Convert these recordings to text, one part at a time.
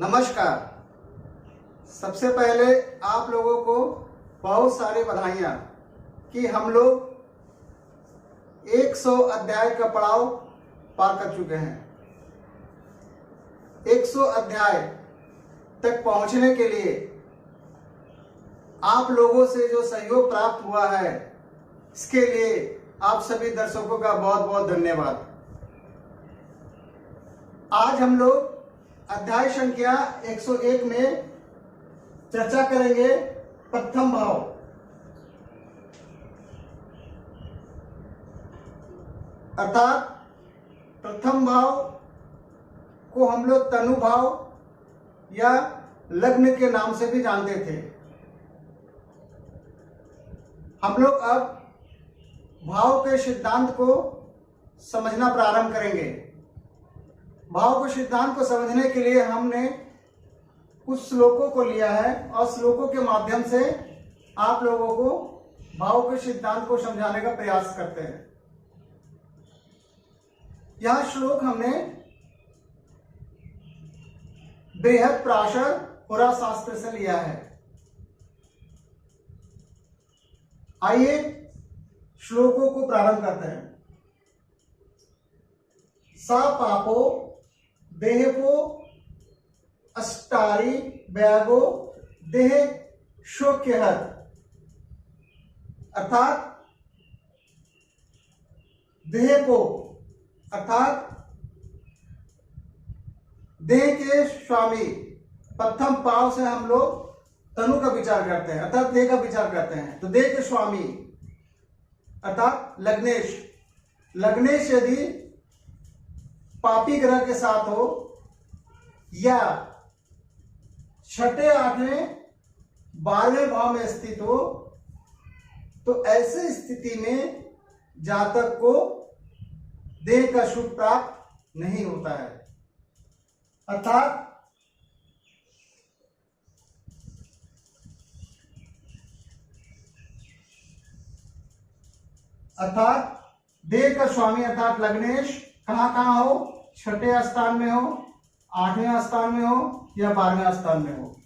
नमस्कार। सबसे पहले आप लोगों को बहुत सारी बधाइयाँ कि हम लोग 100 अध्याय का पड़ाव पार कर चुके हैं। 100 अध्याय तक पहुंचने के लिए आप लोगों से जो सहयोग प्राप्त हुआ है, इसके लिए आप सभी दर्शकों का बहुत बहुत धन्यवाद। आज हम लोग अध्याय संख्या 101 में चर्चा करेंगे प्रथम भाव। अर्थात प्रथम भाव को हम लोग तनु भाव या लग्न के नाम से भी जानते थे। हम लोग अब भाव के सिद्धांत को समझना प्रारंभ करेंगे। भाव के सिद्धांत को समझने के लिए हमने कुछ श्लोकों को लिया है और श्लोकों के माध्यम से आप लोगों को भाव के सिद्धांत को समझाने का प्रयास करते हैं। यह श्लोक हमने बृहद पराशर पुरा शास्त्र से लिया है। आइए श्लोकों को प्रारंभ करते हैं। सा पापो देहपो अष्टारी व्यागो देह शोक्यहर। अर्थात देहपो अर्थात देह के स्वामी। प्रथम पाव से हम लोग तनु का विचार करते हैं, अर्थात देह का विचार करते हैं। तो देह के स्वामी अर्थात लग्नेश। लग्नेश यदि पापी ग्रह के साथ हो या छठे आठवें 12वें भाव में स्थित हो, तो ऐसी स्थिति में जातक को देह का सुख प्राप्त नहीं होता है। अर्थात देह का स्वामी अर्थात लग्नेश कहां हो, छठे स्थान में हो, 8वें स्थान में हो या 12वें स्थान में हो।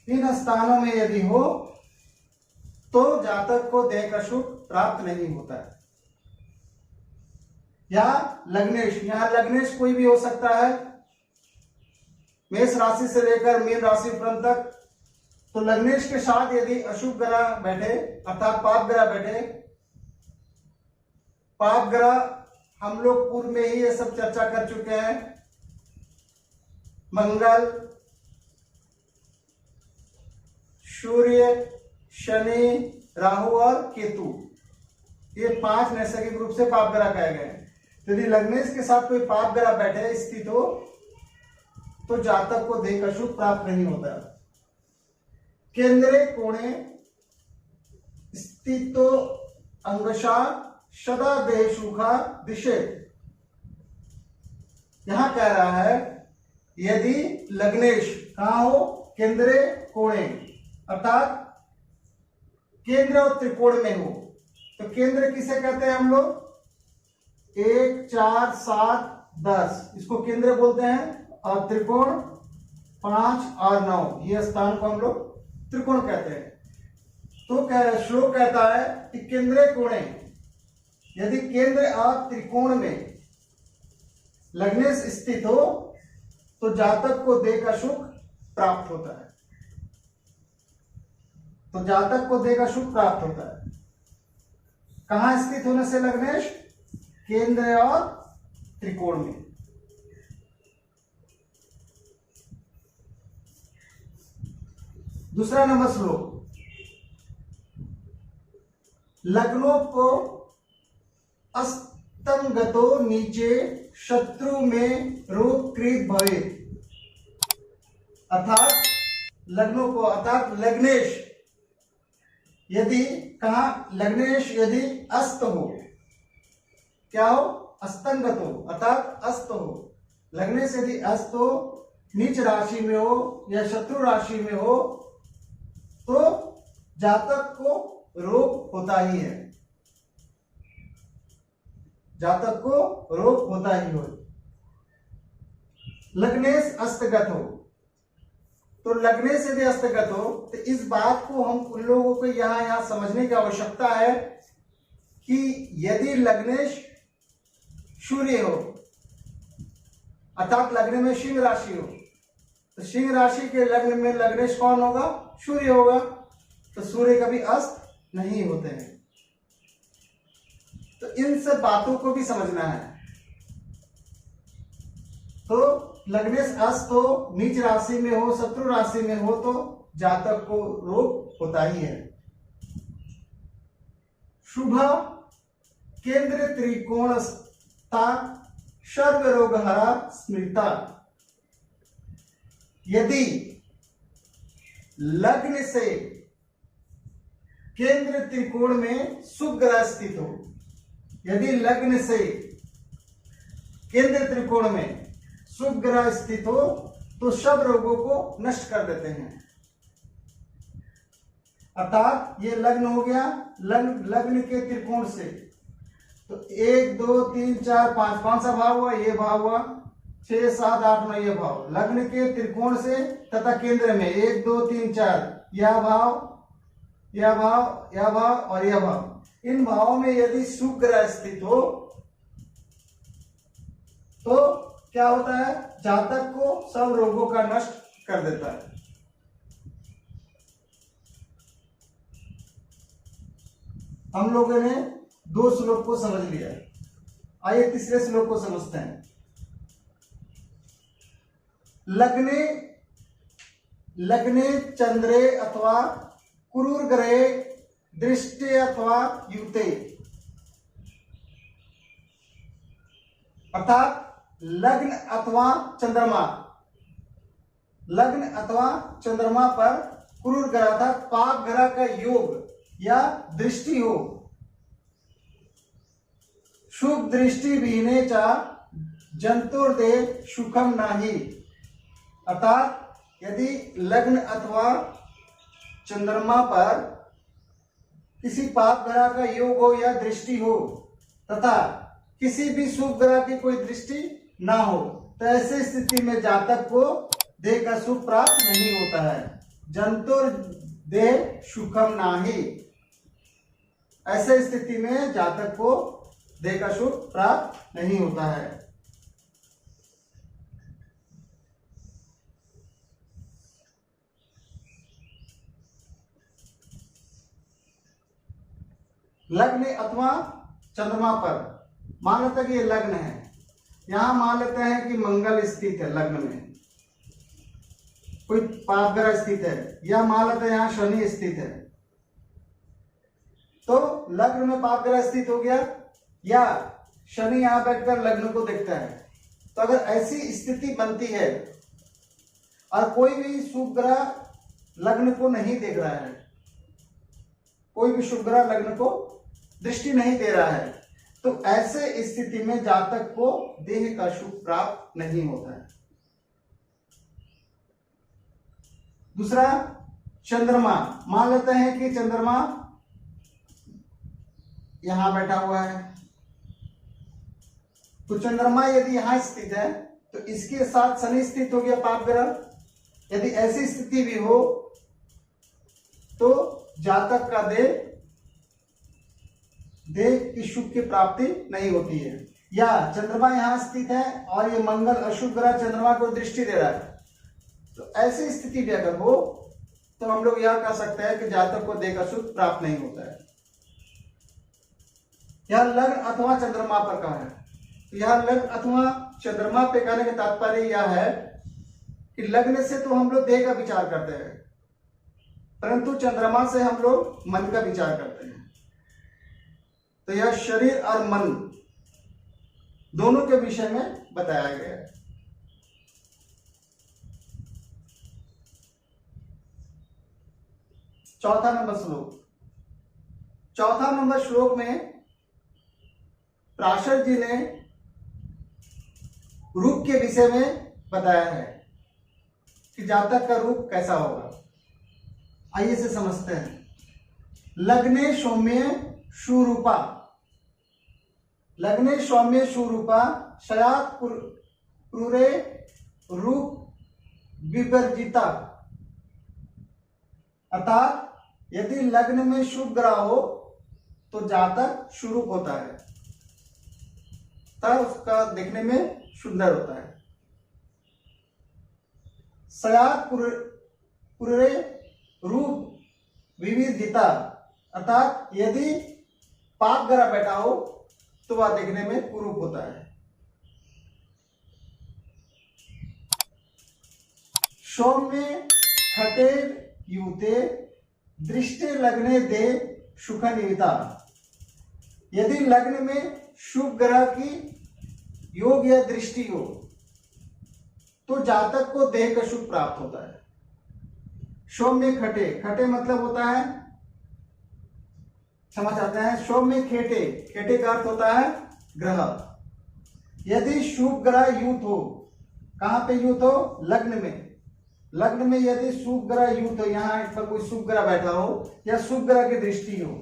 इन स्थानों में यदि हो तो जातक को देह का सुख प्राप्त नहीं होता है। या लग्नेश, यहां लग्नेश कोई भी हो सकता है, मेष राशि से लेकर मीन राशि तक। तो लग्नेश के साथ यदि अशुभ ग्रह बैठे अर्थात पाप ग्रह बैठे, पाप ग्रह हम लोग पूर्व में ही ये सब चर्चा कर चुके हैं। मंगल, सूर्य, शनि, राहु और केतु, ये 5 नैसर्गिक रूप से पाप ग्रह कहे गए हैं। यदि लग्नेश के साथ कोई पाप ग्रह बैठे स्थित हो तो जातक को देह का सुख प्राप्त नहीं होता। केंद्रे कोणे स्थितो अंगशा सदा देह सुखा दिशे। यहां कह रहा है यदि लग्नेश कहां हो, केंद्रे कोणे अर्थात केंद्र और त्रिकोण में हो। तो केंद्र किसे कहते हैं हम लोग, 1, 4, 7, 10 इसको केंद्र बोलते हैं, और त्रिकोण 5 और 9 ये स्थान को हम लोग त्रिकोण कहते हैं। तो श्लोक कहता है कि केंद्रे कोणे, यदि केंद्र और त्रिकोण में लग्नेश स्थित हो तो जातक को देह का सुख प्राप्त होता है। तो जातक को देह का सुख प्राप्त होता है। कहां स्थित होने से लग्नेश, केंद्र और त्रिकोण में। दूसरा नंबर श्लोक, लग्नों को अस्तंगतो नीचे शत्रु में रोग कृत भवे। अर्थात लग्नों को अर्थात लग्नेश यदि कहा, लग्नेश यदि अस्त हो, क्या हो, अस्तंगत हो अर्थात अस्त हो। लग्नेश यदि अस्त हो, नीच राशि में हो या शत्रु राशि में हो तो जातक को रोग होता ही है। जातक को रोग होता ही हो। लग्नेश अस्तगत हो तो लगने से भी अस्तगत हो, तो इस बात को हम उन लोगों को यहां समझने की आवश्यकता है कि यदि लग्नेश सूर्य हो, अर्थात लग्न में सिंह राशि हो, तो सिंह राशि के लग्न में लग्नेश कौन होगा? सूर्य होगा। तो सूर्य कभी अस्त नहीं होते हैं। तो इन सब बातों को भी समझना है। तो लग्नेश अस्त हो, नीच राशि में हो, शत्रु राशि में हो, तो जातक को रोग होता ही है। शुभ केंद्र त्रिकोणस्था सर्व रोग हरा स्मृता। यदि लग्न से केंद्र त्रिकोण में शुभ ग्रह स्थित हो, यदि लग्न से केंद्र त्रिकोण में शुभ ग्रह स्थित हो तो सब रोगों को नष्ट कर देते हैं। अर्थात ये लग्न हो गया, लग्न के त्रिकोण से, तो 1 2 3 4 5, कौन सा भाव हुआ? ये भाव हुआ। 6 7 8 9 ये भाव लग्न के त्रिकोण से तथा केंद्र में 1 2 3 4 यह भाव, यह भाव, यह भाव और यह भाव। इन भावों में यदि शुभ ग्रह स्थित हो तो क्या होता है? जातक को सब रोगों का नष्ट कर देता है। हम लोगों ने 2 श्लोक को समझ लिया। आइए तीसरे श्लोक को समझते हैं। लग्ने चंद्रे अथवा कुरूर ग्रहे दृष्टि अथवा युते, अर्थात लग्न अथवा चंद्रमा पर क्रूर ग्रह अर्थात पाप ग्रह का योग या दृष्टि हो, शुभ दृष्टि विहीने चा जंतुर्देह सुखम नाही। अर्थात यदि लग्न अथवा चंद्रमा पर किसी पाप ग्रह का योग हो या दृष्टि हो तथा किसी भी शुभ ग्रह की कोई दृष्टि ना हो, तो ऐसे स्थिति में जातक को देह का सुख प्राप्त नहीं होता है। जंतुर देह सुखम नाही, ऐसे स्थिति में जातक को देह का सुख प्राप्त नहीं होता है। लग्न अथवा चंद्रमा पर मान लेते हैं कि ये लग्न है, यहां मान लेते हैं कि मंगल स्थित है, लग्न में कोई पाप ग्रह स्थित है, या मान लेते हैं यहां शनि स्थित है, तो लग्न में पाप ग्रह स्थित हो गया या शनि यहां बैठकर लग्न को देखता है। तो अगर ऐसी स्थिति बनती है और कोई भी शुभ ग्रह लग्न को नहीं देख रहा है, कोई भी शुभ ग्रह लग्न को दृष्टि नहीं दे रहा है, तो ऐसे स्थिति में जातक को देह का सुख प्राप्त नहीं होता है। दूसरा चंद्रमा, मान लेते हैं कि चंद्रमा यहां बैठा हुआ है, तो चंद्रमा यदि यहां स्थित है तो इसके साथ शनि स्थित हो गया पाप ग्रह। यदि ऐसी स्थिति भी हो तो जातक का देह की सुख की प्राप्ति नहीं होती है। या चंद्रमा यहां स्थित है और ये मंगल अशुभ ग्रह चंद्रमा को दृष्टि दे रहा है, तो ऐसी स्थिति भी अगर हो तो हम लोग यह कह सकते हैं कि जातक को देह का सुख प्राप्त नहीं होता है। यह लग्न अथवा चंद्रमा पर कहा है, तो यह लग्न अथवा चंद्रमा पे कहने का तात्पर्य यह है कि लग्न से तो हम लोग देह का विचार करते हैं, परंतु चंद्रमा से हम लोग मन का विचार करते हैं। तो यह शरीर और मन दोनों के विषय में बताया गया है। चौथा नंबर श्लोक में पराशर जी ने रूप के विषय में बताया है कि जातक का रूप कैसा होगा। आइए से समझते हैं। लग्ने सौम्य सुरूपा, लग्ने सौम्य सुरूपा शयात क्रूरे रूप विवर्जिता अर्थात यदि लग्न में शुभ ग्रह हो तो जातक शुरू होता है, तब उसका देखने में सुंदर होता है। सयात पुरे रूप विविधता, अर्थात यदि पाप ग्रह बैठा हो तो वह देखने में कुरूप होता है। सौम्य खटे युते दृष्टि लग्ने दे सुख निविता, यदि लग्न में शुभ ग्रह की योग या दृष्टि हो तो जातक को देह का सुख प्राप्त होता है। सौम्य खटे, खटे मतलब होता है, समझ आते हैं, सौम्य खेटे, खेटे का अर्थ होता है ग्रह। यदि शुभ ग्रह यूथ हो, कहां पे यूथ हो? लग्न में। लग्न में यदि शुभ ग्रह यूथ हो, यहाँ पर कोई शुभ ग्रह बैठा हो या शुभ ग्रह की दृष्टि हो,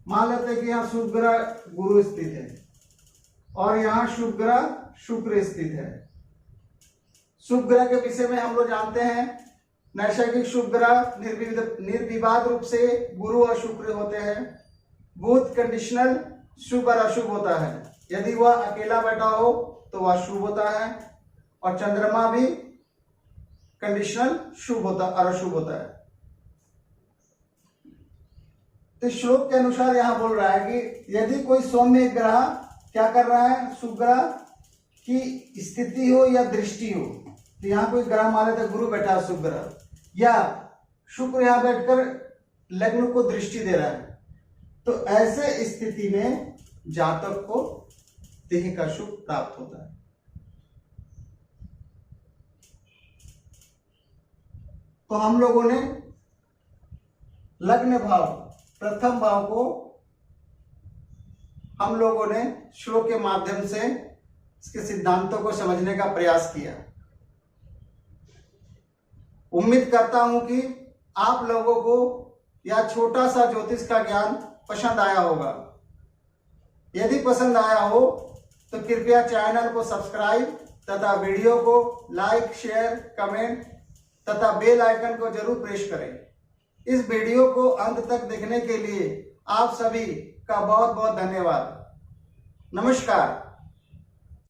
मान लेते हैं कि यहाँ शुभ ग्रह गुरु स्थित है और यहाँ शुभ ग्रह शुक्र स्थित है। शुभ ग्रह के विषय में हम लोग जानते हैं, नैसर्गिक शुभ ग्रह निर्विवाद रूप से गुरु और शुक्र होते हैं। बुध कंडीशनल शुभ और अशुभ होता है, यदि वह अकेला बैठा हो तो वह शुभ होता है, और चंद्रमा भी कंडीशनल शुभ होता और अशुभ होता है। तो श्लोक के अनुसार यहां बोल रहा है कि यदि कोई सौम्य ग्रह क्या कर रहा है, शुभ ग्रह की स्थिति हो या दृष्टि हो, तो यहाँ कोई ग्रह मान लेते गुरु बैठा है शुभ ग्रह, या शुक्र यहाँ बैठकर लग्न को दृष्टि दे रहा है, तो ऐसे स्थिति में जातक को देह का सुख प्राप्त होता है। तो हम लोगों ने लग्न भाव, प्रथम भाव को हम लोगों ने श्लोक के माध्यम से इसके सिद्धांतों को समझने का प्रयास किया। उम्मीद करता हूं कि आप लोगों को यह छोटा सा ज्योतिष का ज्ञान पसंद आया होगा। यदि पसंद आया हो तो कृपया चैनल को सब्सक्राइब तथा वीडियो को लाइक, शेयर, कमेंट तथा बेल आइकन को जरूर प्रेस करें। इस वीडियो को अंत तक देखने के लिए आप सभी का बहुत बहुत धन्यवाद। नमस्कार।